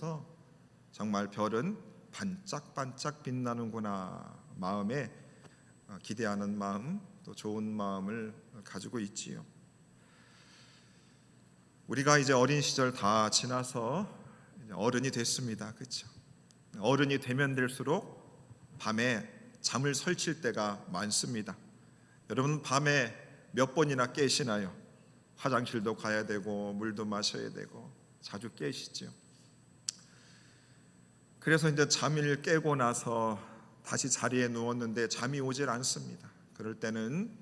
보면서 정말 별은 반짝반짝 빛나는구나 마음에 기대하는 마음, 또 좋은 마음을 가지고 있지요. 우리가 이제 어린 시절 다 지나서 이제 어른이 됐습니다. 그렇죠? 어른이 되면 될수록 밤에 잠을 설칠 때가 많습니다. 여러분 밤에 몇 번이나 깨시나요? 화장실도 가야 되고 물도 마셔야 되고 자주 깨시죠. 그래서 이제 잠을 깨고 나서 다시 자리에 누웠는데 잠이 오질 않습니다. 그럴 때는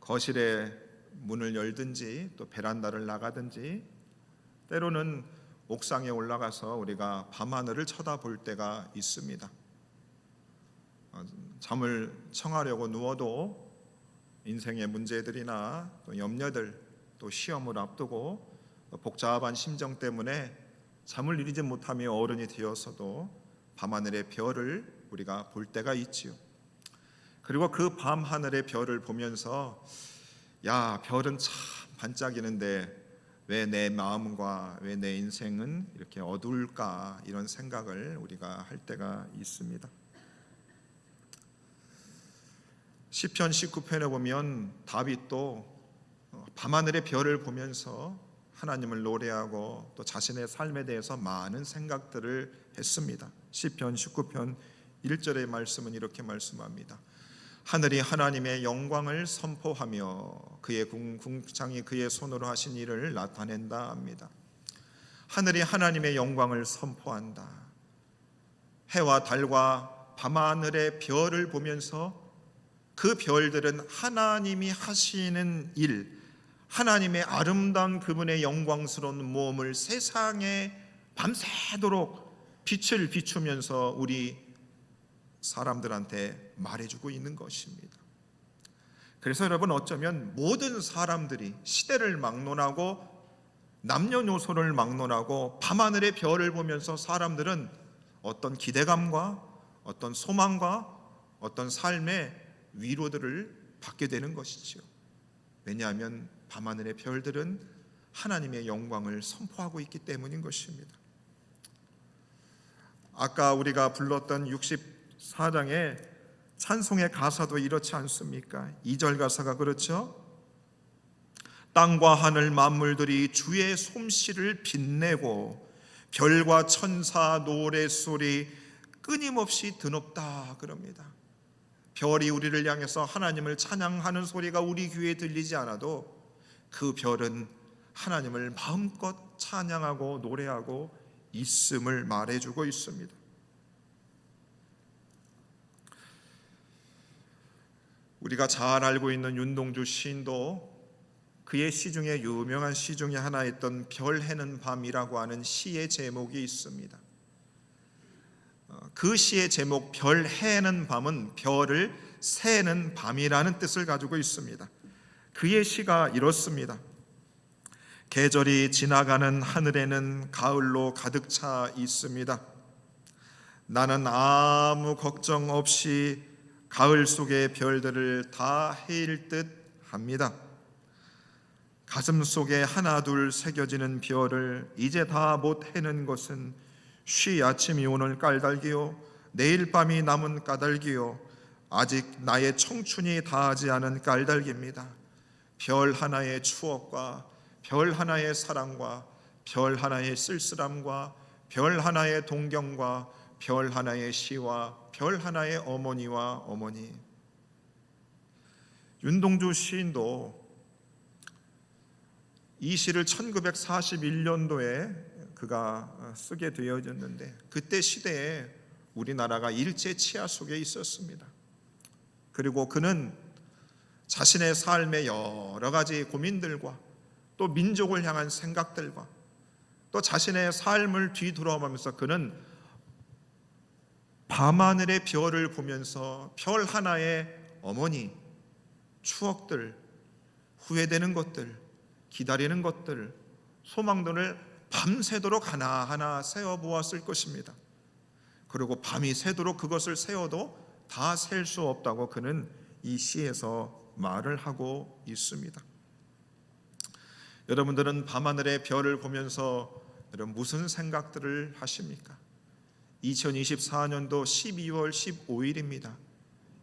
거실에 문을 열든지 또 베란다를 나가든지 때로는 옥상에 올라가서 우리가 밤하늘을 쳐다볼 때가 있습니다. 잠을 청하려고 누워도 인생의 문제들이나 또 염려들, 또 시험을 앞두고 복잡한 심정 때문에 잠을 이루지 못하며 어른이 되어서도 밤하늘의 별을 우리가 볼 때가 있지요. 그리고 그 밤하늘의 별을 보면서 야, 별은 참 반짝이는데 왜 내 마음과 왜 내 인생은 이렇게 어두울까, 이런 생각을 우리가 할 때가 있습니다. 시편 19편에 보면 다윗도 밤하늘의 별을 보면서 하나님을 노래하고 또 자신의 삶에 대해서 많은 생각들을 했습니다. 시편 19편 1절의 말씀은 이렇게 말씀합니다. 하늘이 하나님의 영광을 선포하며 그의 궁창이 그의 손으로 하신 일을 나타낸다 합니다. 하늘이 하나님의 영광을 선포한다. 해와 달과 밤하늘의 별을 보면서 그 별들은 하나님이 하시는 일, 하나님의 아름다운 그분의 영광스러운 모험을 세상에 밤새도록 빛을 비추면서 우리 사람들한테 말해주고 있는 것입니다. 그래서 여러분, 어쩌면 모든 사람들이 시대를 막론하고 남녀노소를 막론하고 밤하늘의 별을 보면서 사람들은 어떤 기대감과 어떤 소망과 어떤 삶의 위로들을 받게 되는 것이지요. 왜냐하면 밤하늘의 별들은 하나님의 영광을 선포하고 있기 때문인 것입니다. 아까 우리가 불렀던 64장의 찬송의 가사도 이렇지 않습니까? 2절 가사가 그렇죠? 땅과 하늘 만물들이 주의 솜씨를 빛내고 별과 천사 노랫소리 끊임없이 드높다 그럽니다. 별이 우리를 향해서 하나님을 찬양하는 소리가 우리 귀에 들리지 않아도 그 별은 하나님을 마음껏 찬양하고 노래하고 있음을 말해주고 있습니다. 우리가 잘 알고 있는 윤동주 시인도 그의 시 중에 유명한 시 중에 하나였던 별 해는 밤이라고 하는 시의 제목이 있습니다. 그 시의 제목 별 해는 밤은 별을 새는 밤이라는 뜻을 가지고 있습니다. 그의 시가 이렇습니다. 계절이 지나가는 하늘에는 가을로 가득 차 있습니다. 나는 아무 걱정 없이 가을 속의 별들을 다 헤일 듯 합니다. 가슴 속에 하나 둘 새겨지는 별을 이제 다 못 해는 것은 쉬 아침이 오는 까닭이요 내일 밤이 남은 까닭이요 아직 나의 청춘이 다하지 않은 까닭입니다. 별 하나의 추억과 별 하나의 사랑과 별 하나의 쓸쓸함과 별 하나의 동경과 별 하나의 시와 별 하나의 어머니와 어머니. 윤동주 시인도 이 시를 1941년도에 그가 쓰게 되어졌는데 그때 시대에 우리나라가 일제 치하 속에 있었습니다. 그리고 그는 자신의 삶의 여러 가지 고민들과 또 민족을 향한 생각들과 또 자신의 삶을 뒤돌아보면서 그는 밤하늘의 별을 보면서 별 하나의 어머니, 추억들, 후회되는 것들, 기다리는 것들, 소망들을 밤새도록 하나하나 세어보았을 것입니다. 그리고 밤이 새도록 그것을 세어도 다 셀 수 없다고 그는 이 시에서 말을 하고 있습니다. 여러분들은 밤하늘의 별을 보면서 여러분 무슨 생각들을 하십니까? 2024년도 12월 15일입니다.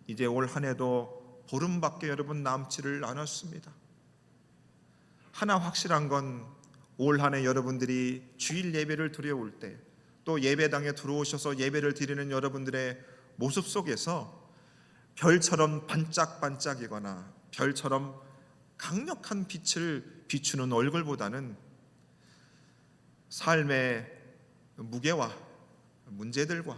이제 올 한 해도 보름밖에 여러분 남지를 않았습니다. 하나 확실한 건 올 한 해 여러분들이 주일 예배를 드려올 때, 또 예배당에 들어오셔서 예배를 드리는 여러분들의 모습 속에서 별처럼 반짝반짝이거나 별처럼 강력한 빛을 비추는 얼굴보다는 삶의 무게와 문제들과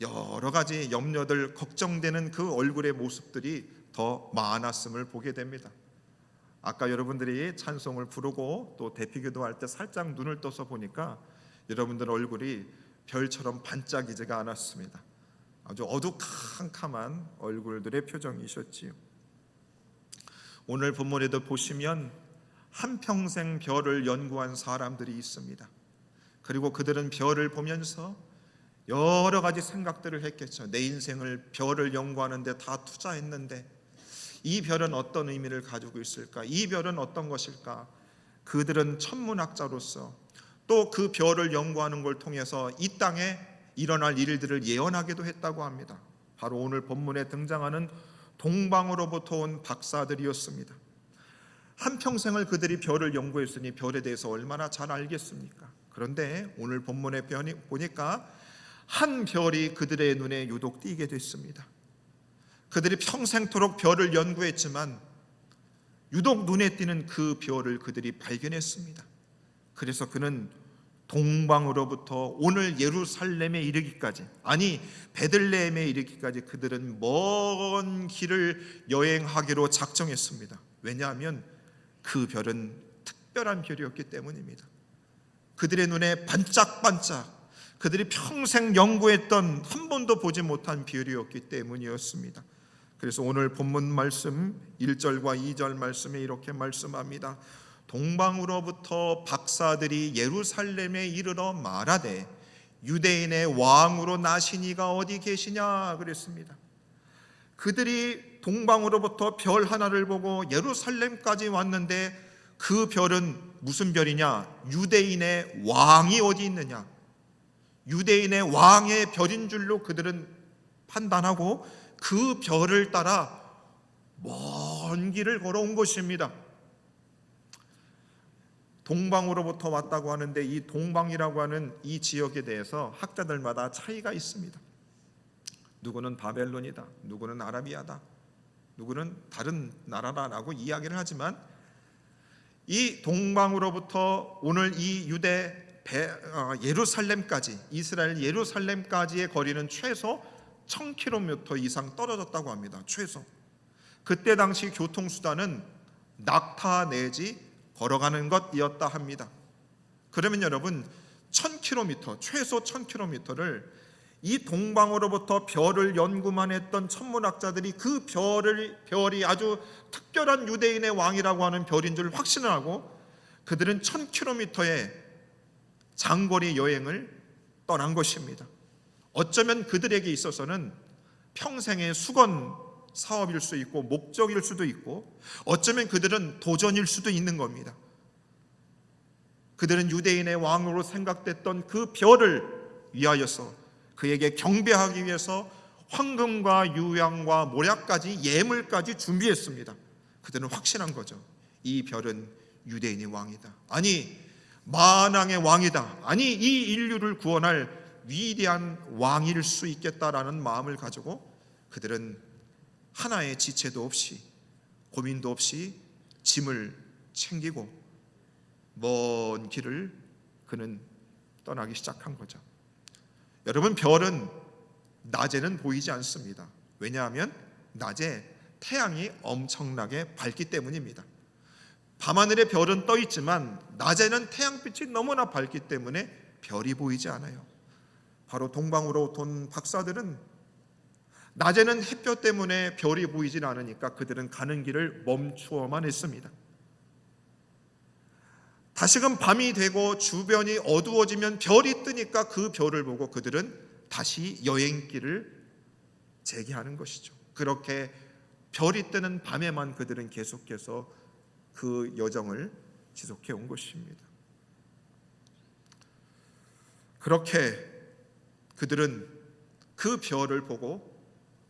여러 가지 염려들, 걱정되는 그 얼굴의 모습들이 더 많았음을 보게 됩니다. 아까 여러분들이 찬송을 부르고 또 대피기도할 때 살짝 눈을 떠서 보니까 여러분들 얼굴이 별처럼 반짝이지가 않았습니다. 아주 어두캄캄한 얼굴들의 표정이셨지요. 오늘 본문에도 보시면 한평생 별을 연구한 사람들이 있습니다. 그리고 그들은 별을 보면서 여러 가지 생각들을 했겠죠. 내 인생을 별을 연구하는 데 다 투자했는데 이 별은 어떤 의미를 가지고 있을까? 이 별은 어떤 것일까? 그들은 천문학자로서 또 그 별을 연구하는 걸 통해서 이 땅에 일어날 일들을 예언하기도 했다고 합니다. 바로 오늘 본문에 등장하는 동방으로부터 온 박사들이었습니다. 한평생을 그들이 별을 연구했으니 별에 대해서 얼마나 잘 알겠습니까? 그런데 오늘 본문에 보니까 한 별이 그들의 눈에 유독 띄게 됐습니다. 그들이 평생토록 별을 연구했지만 유독 눈에 띄는 그 별을 그들이 발견했습니다. 그래서 그는 동방으로부터 오늘 예루살렘에 이르기까지, 아니 베들레헴에 이르기까지 그들은 먼 길을 여행하기로 작정했습니다. 왜냐하면 그 별은 특별한 별이었기 때문입니다. 그들의 눈에 반짝반짝, 그들이 평생 연구했던 한 번도 보지 못한 별이었기 때문이었습니다. 그래서 오늘 본문 말씀 1절과 2절 말씀에 이렇게 말씀합니다. 동방으로부터 박사들이 예루살렘에 이르러 말하되 유대인의 왕으로 나신 이가 어디 계시냐 그랬습니다. 그들이 동방으로부터 별 하나를 보고 예루살렘까지 왔는데 그 별은 무슨 별이냐? 유대인의 왕이 어디 있느냐? 유대인의 왕의 별인 줄로 그들은 판단하고 그 별을 따라 먼 길을 걸어온 것입니다. 동방으로부터 왔다고 하는데 이 동방이라고 하는 이 지역에 대해서 학자들마다 차이가 있습니다. 누구는 바벨론이다, 누구는 아라비아다, 누구는 다른 나라다라고 이야기를 하지만 이 동방으로부터 오늘 이 예루살렘까지, 이스라엘 예루살렘까지의 거리는 최소 1000km 이상 떨어졌다고 합니다. 최소. 그때 당시 교통수단은 낙타 내지 걸어가는 것이었다 합니다. 그러면 여러분 1000km, 최소 1000km를 이 동방으로부터 별을 연구만 했던 천문학자들이 그 별이 아주 특별한 유대인의 왕이라고 하는 별인 줄 확신을 하고 그들은 1000km의 장거리 여행을 떠난 것입니다. 어쩌면 그들에게 있어서는 평생의 수건 사업일 수 있고 목적일 수도 있고 어쩌면 그들은 도전일 수도 있는 겁니다. 그들은 유대인의 왕으로 생각됐던 그 별을 위하여서 그에게 경배하기 위해서 황금과 유향과 모략까지 예물까지 준비했습니다. 그들은 확신한 거죠. 이 별은 유대인의 왕이다. 아니 만왕의 왕이다. 아니 이 인류를 구원할 위대한 왕일 수 있겠다라는 마음을 가지고 그들은 하나의 지체도 없이 고민도 없이 짐을 챙기고 먼 길을 그는 떠나기 시작한 거죠. 여러분 별은 낮에는 보이지 않습니다. 왜냐하면 낮에 태양이 엄청나게 밝기 때문입니다. 밤하늘에 별은 떠 있지만 낮에는 태양빛이 너무나 밝기 때문에 별이 보이지 않아요. 바로 동방으로 돈 박사들은 낮에는 햇볕 때문에 별이 보이질 않으니까 그들은 가는 길을 멈추어만 했습니다. 다시금 밤이 되고 주변이 어두워지면 별이 뜨니까 그 별을 보고 그들은 다시 여행길을 재개하는 것이죠. 그렇게 별이 뜨는 밤에만 그들은 계속해서 그 여정을 지속해 온 것입니다. 그렇게 그들은 그 별을 보고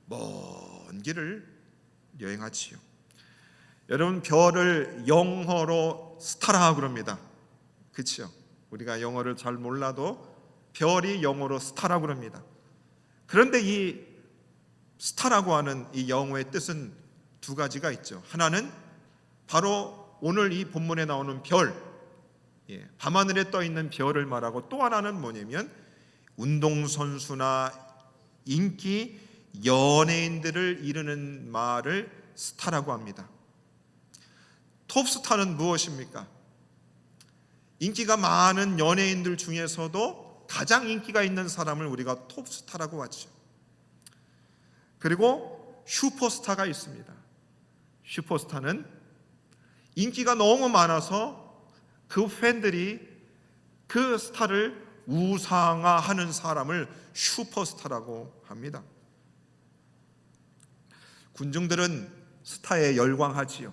먼 길을 여행하지요. 여러분, 별을 영어로 스타라 그럽니다. 그렇죠? 우리가 영어를 잘 몰라도 별이 영어로 스타라고 합니다. 그런데 이 스타라고 하는 이 영어의 뜻은 두 가지가 있죠. 하나는 바로 오늘 이 본문에 나오는 별, 밤하늘에 떠 있는 별을 말하고, 또 하나는 뭐냐면 운동선수나 인기 연예인들을 이르는 말을 스타라고 합니다. 톱스타는 무엇입니까? 인기가 많은 연예인들 중에서도 가장 인기가 있는 사람을 우리가 톱스타라고 하죠. 그리고 슈퍼스타가 있습니다. 슈퍼스타는 인기가 너무 많아서 그 팬들이 그 스타를 우상화하는 사람을 슈퍼스타라고 합니다. 군중들은 스타에 열광하지요.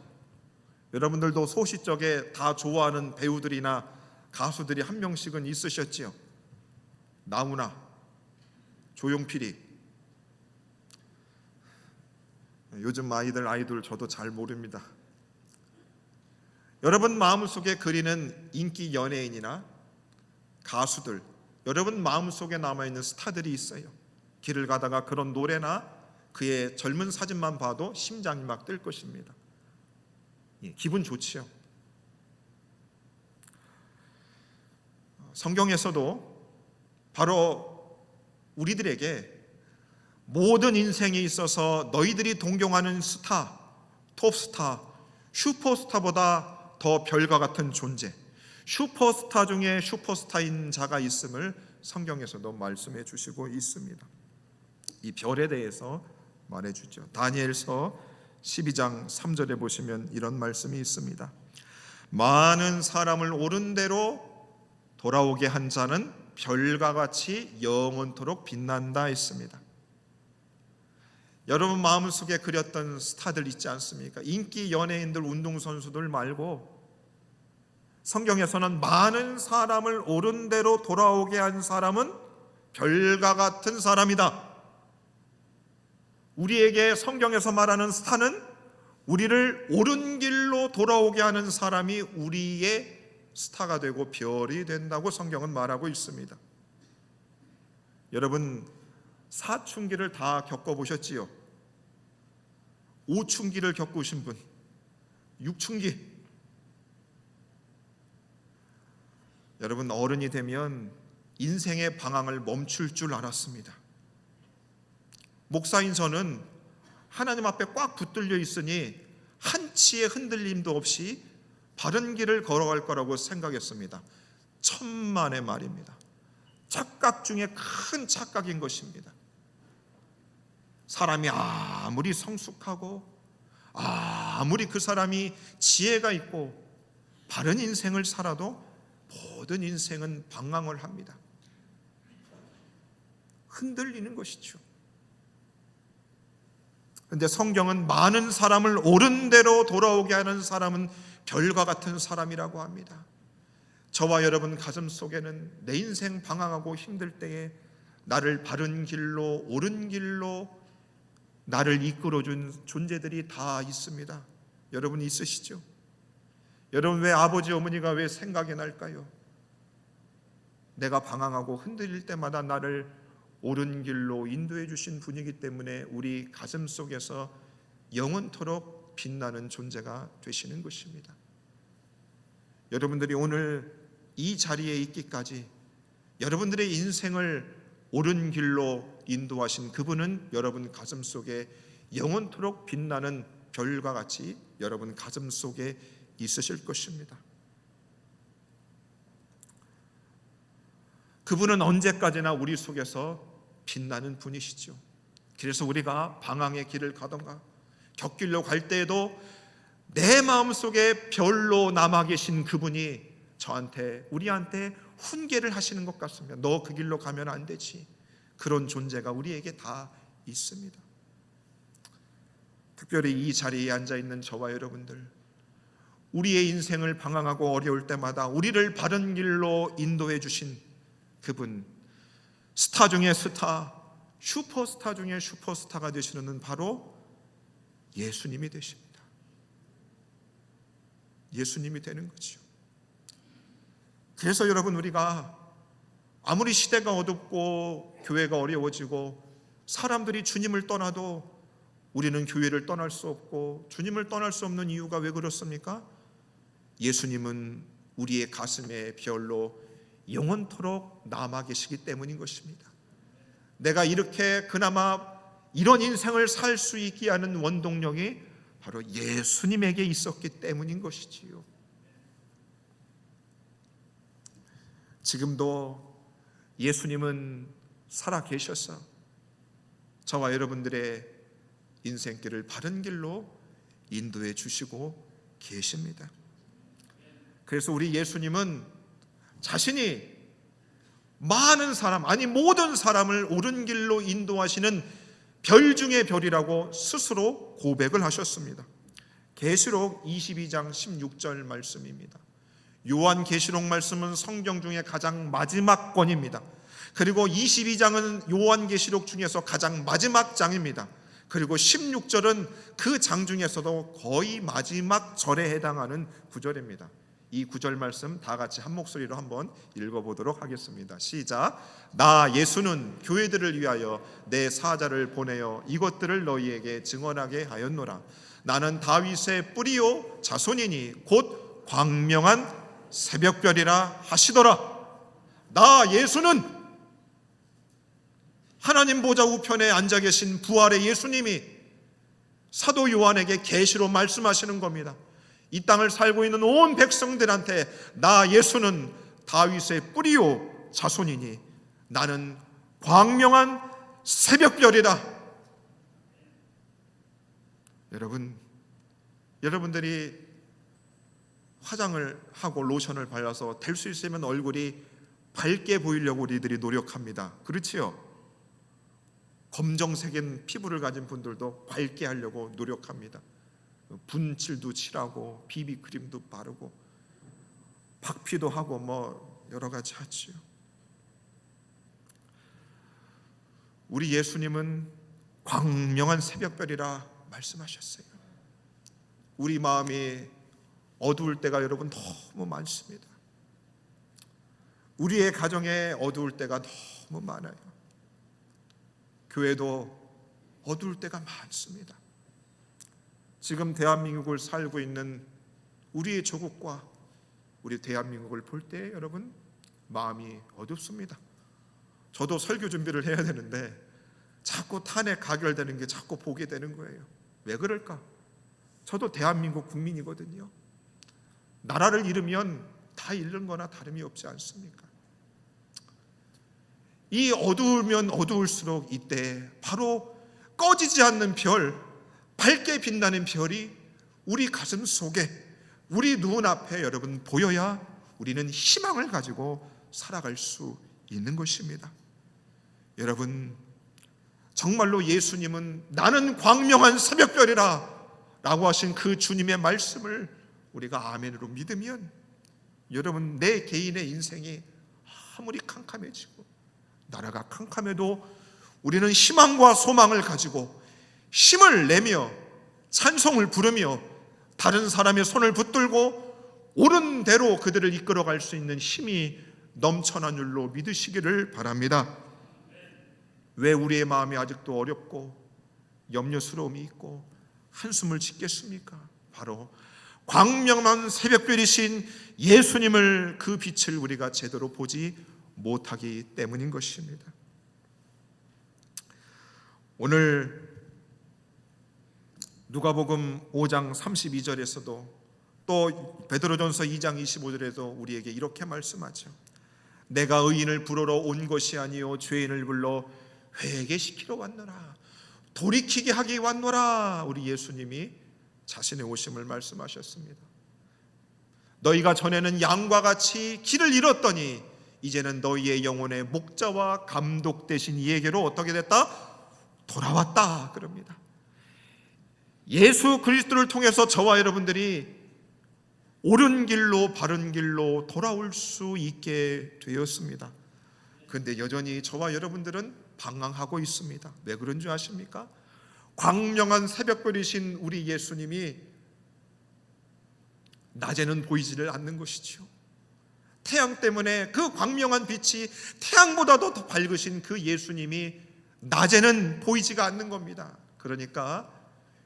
여러분들도 소시적에 다 좋아하는 배우들이나 가수들이 한 명씩은 있으셨지요. 나훈아, 조용필이. 요즘 아이돌 저도 잘 모릅니다. 여러분 마음속에 그리는 인기 연예인이나 가수들, 여러분 마음속에 남아있는 스타들이 있어요. 길을 가다가 그런 노래나 그의 젊은 사진만 봐도 심장이 막 뛸 것입니다. 기분 좋지요. 성경에서도 바로 우리들에게 모든 인생에 있어서 너희들이 동경하는 스타, 톱스타, 슈퍼스타보다 더 별과 같은 존재, 슈퍼스타 중에 슈퍼스타인 자가 있음을 성경에서도 말씀해 주시고 있습니다. 이 별에 대해서 말해 주죠. 다니엘서 12장 3절에 보시면 이런 말씀이 있습니다. 많은 사람을 옳은 대로 돌아오게 한 자는 별과 같이 영원토록 빛난다 했습니다. 여러분 마음속에 그렸던 스타들 있지 않습니까? 인기 연예인들, 운동선수들 말고 성경에서는 많은 사람을 옳은 대로 돌아오게 한 사람은 별과 같은 사람이다. 우리에게 성경에서 말하는 스타는 우리를 옳은 길로 돌아오게 하는 사람이 우리의 스타가 되고 별이 된다고 성경은 말하고 있습니다. 여러분 사춘기를 다 겪어보셨지요? 5춘기를 겪으신 분, 6춘기. 여러분 어른이 되면 인생의 방향을 멈출 줄 알았습니다. 목사인 저는 하나님 앞에 꽉 붙들려 있으니 한치의 흔들림도 없이 바른 길을 걸어갈 거라고 생각했습니다. 천만의 말입니다. 착각 중에 큰 착각인 것입니다. 사람이 아무리 성숙하고 아무리 그 사람이 지혜가 있고 바른 인생을 살아도 모든 인생은 방황을 합니다. 흔들리는 것이죠. 그런데 성경은 많은 사람을 옳은 대로 돌아오게 하는 사람은 별과 같은 사람이라고 합니다. 저와 여러분 가슴 속에는 내 인생 방황하고 힘들 때에 나를 바른 길로, 옳은 길로 나를 이끌어준 존재들이 다 있습니다. 여러분 있으시죠? 여러분 왜 아버지 어머니가 왜 생각이 날까요? 내가 방황하고 흔들릴 때마다 나를 옳은 길로 인도해 주신 분이기 때문에 우리 가슴 속에서 영원토록 빛나는 존재가 되시는 것입니다. 여러분들이 오늘 이 자리에 있기까지 여러분들의 인생을 옳은 길로 인도하신 그분은 여러분 가슴 속에 영원토록 빛나는 별과 같이 여러분 가슴 속에 있으실 것입니다. 그분은 언제까지나 우리 속에서 빛나는 분이시죠. 그래서 우리가 방황의 길을 가던가 곁길로 갈 때에도 내 마음속에 별로 남아 계신 그분이 저한테, 우리한테 훈계를 하시는 것 같습니다. 너 그 길로 가면 안 되지. 그런 존재가 우리에게 다 있습니다. 특별히 이 자리에 앉아있는 저와 여러분들, 우리의 인생을 방황하고 어려울 때마다 우리를 바른 길로 인도해 주신 그분, 스타 중에 스타, 슈퍼스타 중에 슈퍼스타가 되시는 바로 예수님이 되십니다. 예수님이 되는 거죠. 그래서 여러분, 우리가 아무리 시대가 어둡고 교회가 어려워지고 사람들이 주님을 떠나도 우리는 교회를 떠날 수 없고 주님을 떠날 수 없는 이유가 왜 그렇습니까? 예수님은 우리의 가슴에 별로 영원토록 남아 계시기 때문인 것입니다. 내가 이렇게 그나마 이런 인생을 살 수 있게 하는 원동력이 바로 예수님에게 있었기 때문인 것이지요. 지금도 예수님은 살아 계셔서 저와 여러분들의 인생길을 바른 길로 인도해 주시고 계십니다. 그래서 우리 예수님은 자신이 많은 사람, 아니 모든 사람을 옳은 길로 인도하시는 별 중에 별이라고 스스로 고백을 하셨습니다. 계시록 22장 16절 말씀입니다. 요한계시록 말씀은 성경 중에 가장 마지막 권입니다. 그리고 22장은 요한계시록 중에서 가장 마지막 장입니다. 그리고 16절은 그 장 중에서도 거의 마지막 절에 해당하는 구절입니다. 이 구절 말씀 다 같이 한 목소리로 한번 읽어보도록 하겠습니다. 시작. 나 예수는 교회들을 위하여 내 사자를 보내어 이것들을 너희에게 증언하게 하였노라. 나는 다윗의 뿌리요 자손이니 곧 광명한 새벽별이라 하시더라. 나 예수는 하나님 보좌 우편에 앉아 계신 부활의 예수님이 사도 요한에게 계시로 말씀하시는 겁니다. 이 땅을 살고 있는 온 백성들한테 나 예수는 다윗의 뿌리요 자손이니 나는 광명한 새벽별이다. 여러분들이 화장을 하고 로션을 발라서 될 수 있으면 얼굴이 밝게 보이려고 우리들이 노력합니다. 그렇지요? 검정색인 피부를 가진 분들도 밝게 하려고 노력합니다. 분칠도 칠하고 비비크림도 바르고 박피도 하고 뭐 여러 가지 하지요. 우리 예수님은 광명한 새벽별이라 말씀하셨어요. 우리 마음이 어두울 때가 여러분 너무 많습니다. 우리의 가정에 어두울 때가 너무 많아요. 교회도 어두울 때가 많습니다. 지금 대한민국을 살고 있는 우리의 조국과 우리 대한민국을 볼 때 여러분 마음이 어둡습니다. 저도 설교 준비를 해야 되는데 자꾸 탄핵 가결되는 게 자꾸 보게 되는 거예요. 왜 그럴까? 저도 대한민국 국민이거든요. 나라를 잃으면 다 잃는 거나 다름이 없지 않습니까? 이 어두우면 어두울수록 이때 바로 꺼지지 않는 별, 밝게 빛나는 별이 우리 가슴 속에, 우리 눈앞에 여러분 보여야 우리는 희망을 가지고 살아갈 수 있는 것입니다. 여러분, 정말로 예수님은 나는 광명한 새벽별이라 라고 하신 그 주님의 말씀을 우리가 아멘으로 믿으면 여러분 내 개인의 인생이 아무리 캄캄해지고 나라가 캄캄해도 우리는 희망과 소망을 가지고 힘을 내며 찬송을 부르며 다른 사람의 손을 붙들고 옳은 대로 그들을 이끌어갈 수 있는 힘이 넘쳐난 줄로 믿으시기를 바랍니다. 왜 우리의 마음이 아직도 어렵고 염려스러움이 있고 한숨을 짓겠습니까? 바로 광명한 새벽별이신 예수님을, 그 빛을 우리가 제대로 보지 못하기 때문인 것입니다. 오늘 누가복음 5장 32절에서도 또 베드로전서 2장 25절에도 우리에게 이렇게 말씀하죠. 내가 의인을 부르러 온 것이 아니요 죄인을 불러 회개시키러 왔노라. 돌이키게 하기 왔노라. 우리 예수님이 자신의 오심을 말씀하셨습니다. 너희가 전에는 양과 같이 길을 잃었더니 이제는 너희의 영혼의 목자와 감독 되신 이에게로 어떻게 됐다? 돌아왔다 그럽니다. 예수 그리스도를 통해서 저와 여러분들이 옳은 길로 바른 길로 돌아올 수 있게 되었습니다. 그런데 여전히 저와 여러분들은 방황하고 있습니다. 왜 그런 줄 아십니까? 광명한 새벽별이신 우리 예수님이 낮에는 보이지를 않는 것이죠. 태양 때문에 그 광명한 빛이 태양보다도 더 밝으신 그 예수님이 낮에는 보이지가 않는 겁니다. 그러니까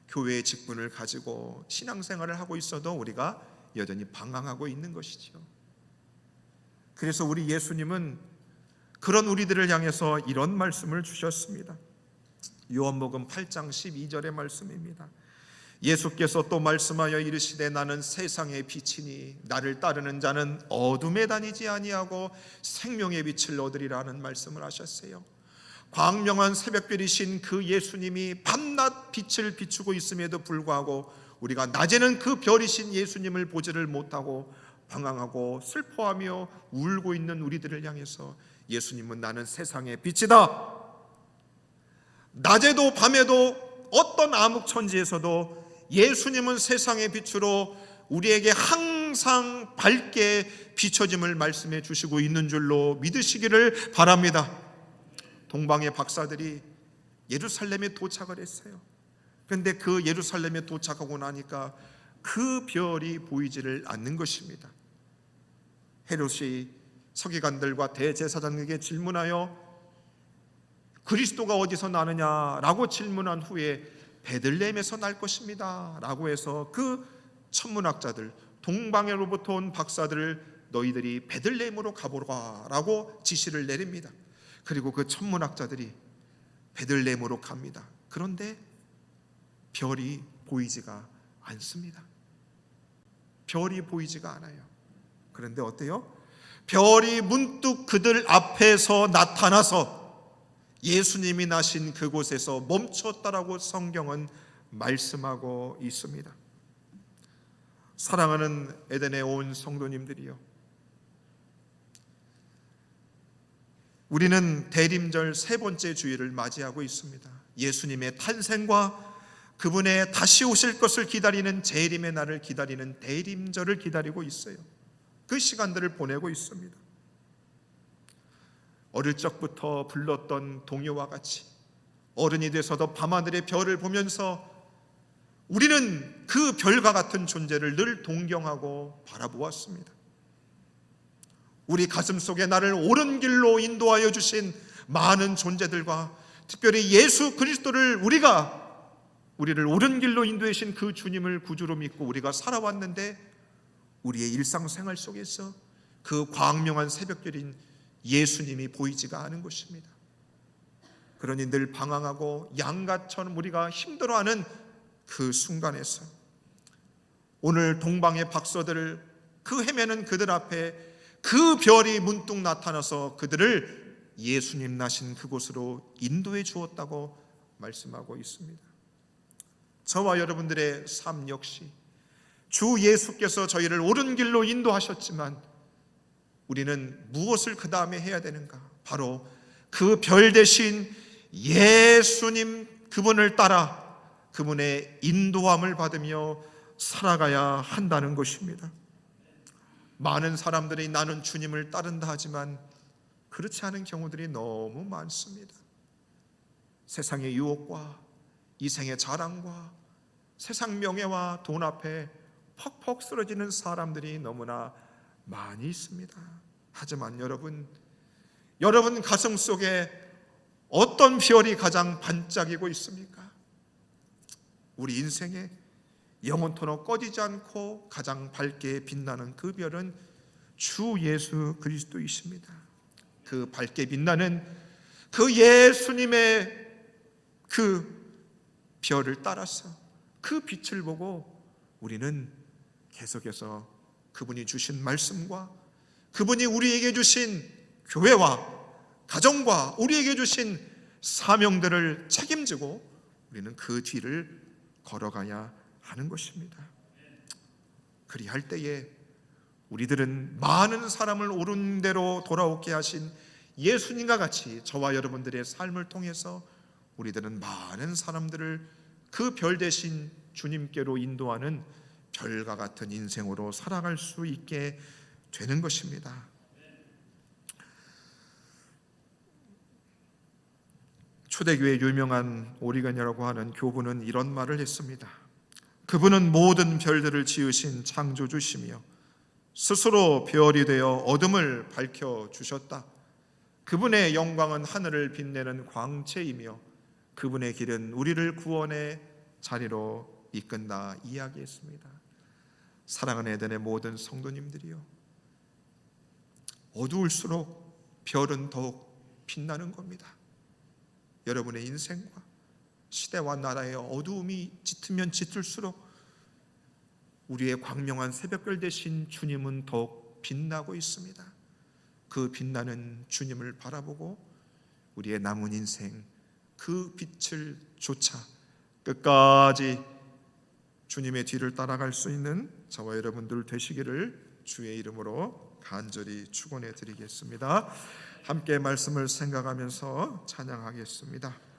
교회의 직분을 가지고 신앙생활을 하고 있어도 우리가 여전히 방황하고 있는 것이죠. 그래서 우리 예수님은 그런 우리들을 향해서 이런 말씀을 주셨습니다. 요한복음 8장 12절의 말씀입니다. 예수께서 또 말씀하여 이르시되 나는 세상의 빛이니 나를 따르는 자는 어둠에 다니지 아니하고 생명의 빛을 얻으리라는 말씀을 하셨어요. 광명한 새벽별이신 그 예수님이 밤낮 빛을 비추고 있음에도 불구하고 우리가 낮에는 그 별이신 예수님을 보지를 못하고 방황하고 슬퍼하며 울고 있는 우리들을 향해서 예수님은 나는 세상의 빛이다. 낮에도 밤에도 어떤 암흑천지에서도 예수님은 세상의 빛으로 우리에게 항상 밝게 비춰짐을 말씀해 주시고 있는 줄로 믿으시기를 바랍니다. 동방의 박사들이 예루살렘에 도착을 했어요. 그런데 그 예루살렘에 도착하고 나니까 그 별이 보이지를 않는 것입니다. 헤롯이 서기관들과 대제사장에게 질문하여 그리스도가 어디서 나느냐라고 질문한 후에 베들레헴에서 날 것입니다 라고 해서 그 천문학자들, 동방에로부터 온 박사들을 너희들이 베들레헴으로 가보라 라고 지시를 내립니다. 그리고 그 천문학자들이 베들레헴으로 갑니다. 그런데 별이 보이지가 않습니다. 별이 보이지가 않아요. 그런데 어때요? 별이 문득 그들 앞에서 나타나서 예수님이 나신 그곳에서 멈췄다라고 성경은 말씀하고 있습니다. 사랑하는 에덴에 온 성도님들이요, 우리는 대림절 세 번째 주일을 맞이하고 있습니다. 예수님의 탄생과 그분의 다시 오실 것을 기다리는 재림의 날을 기다리는 대림절을 기다리고 있어요. 그 시간들을 보내고 있습니다. 어릴 적부터 불렀던 동요와 같이 어른이 돼서도 밤하늘의 별을 보면서 우리는 그 별과 같은 존재를 늘 동경하고 바라보았습니다. 우리 가슴 속에 나를 옳은 길로 인도하여 주신 많은 존재들과 특별히 예수 그리스도를 우리를 옳은 길로 인도해 주신 그 주님을 구주로 믿고 우리가 살아왔는데 우리의 일상생활 속에서 그 광명한 새벽별인 예수님이 보이지가 않은 것입니다. 그러니 늘 방황하고 양가처럼 우리가 힘들어하는 그 순간에서 오늘 동방의 박사들을 그 헤매는 그들 앞에 그 별이 문득 나타나서 그들을 예수님 나신 그곳으로 인도해 주었다고 말씀하고 있습니다. 저와 여러분들의 삶 역시 주 예수께서 저희를 옳은 길로 인도하셨지만 우리는 무엇을 그 다음에 해야 되는가? 바로 그 별 대신 예수님 그분을 따라 그분의 인도함을 받으며 살아가야 한다는 것입니다. 많은 사람들이 나는 주님을 따른다 하지만 그렇지 않은 경우들이 너무 많습니다. 세상의 유혹과 이생의 자랑과 세상 명예와 돈 앞에 퍽퍽 쓰러지는 사람들이 너무나 많이 있습니다. 하지만 여러분 가슴 속에 어떤 별이 가장 반짝이고 있습니까? 우리 인생에 영원토록 꺼지지 않고 가장 밝게 빛나는 그 별은 주 예수 그리스도이십니다. 그 밝게 빛나는 그 예수님의 그 별을 따라서 그 빛을 보고 우리는 계속해서 그분이 주신 말씀과 그분이 우리에게 주신 교회와 가정과 우리에게 주신 사명들을 책임지고 우리는 그 뒤를 걸어가야 하는 것입니다. 그리할 때에 우리들은 많은 사람을 옳은 대로 돌아오게 하신 예수님과 같이 저와 여러분들의 삶을 통해서 우리들은 많은 사람들을 그 별 대신 주님께로 인도하는 별과 같은 인생으로 살아갈 수 있게 되는 것입니다. 초대교회 유명한 오리건이라고 하는 교부는 이런 말을 했습니다. 그분은 모든 별들을 지으신 창조주시며 스스로 별이 되어 어둠을 밝혀주셨다. 그분의 영광은 하늘을 빛내는 광채이며 그분의 길은 우리를 구원의 자리로 이끈다 이야기했습니다. 사랑하는 에덴의 모든 성도님들이요, 어두울수록 별은 더욱 빛나는 겁니다. 여러분의 인생과 시대와 나라의 어두움이 짙으면 짙을수록 우리의 광명한 새벽별 되신 주님은 더욱 빛나고 있습니다. 그 빛나는 주님을 바라보고 우리의 남은 인생 그 빛을 쫓아 끝까지 주님의 뒤를 따라갈 수 있는 저와 여러분들 되시기를 주의 이름으로 간절히 축원해 드리겠습니다. 함께 말씀을 생각하면서 찬양하겠습니다.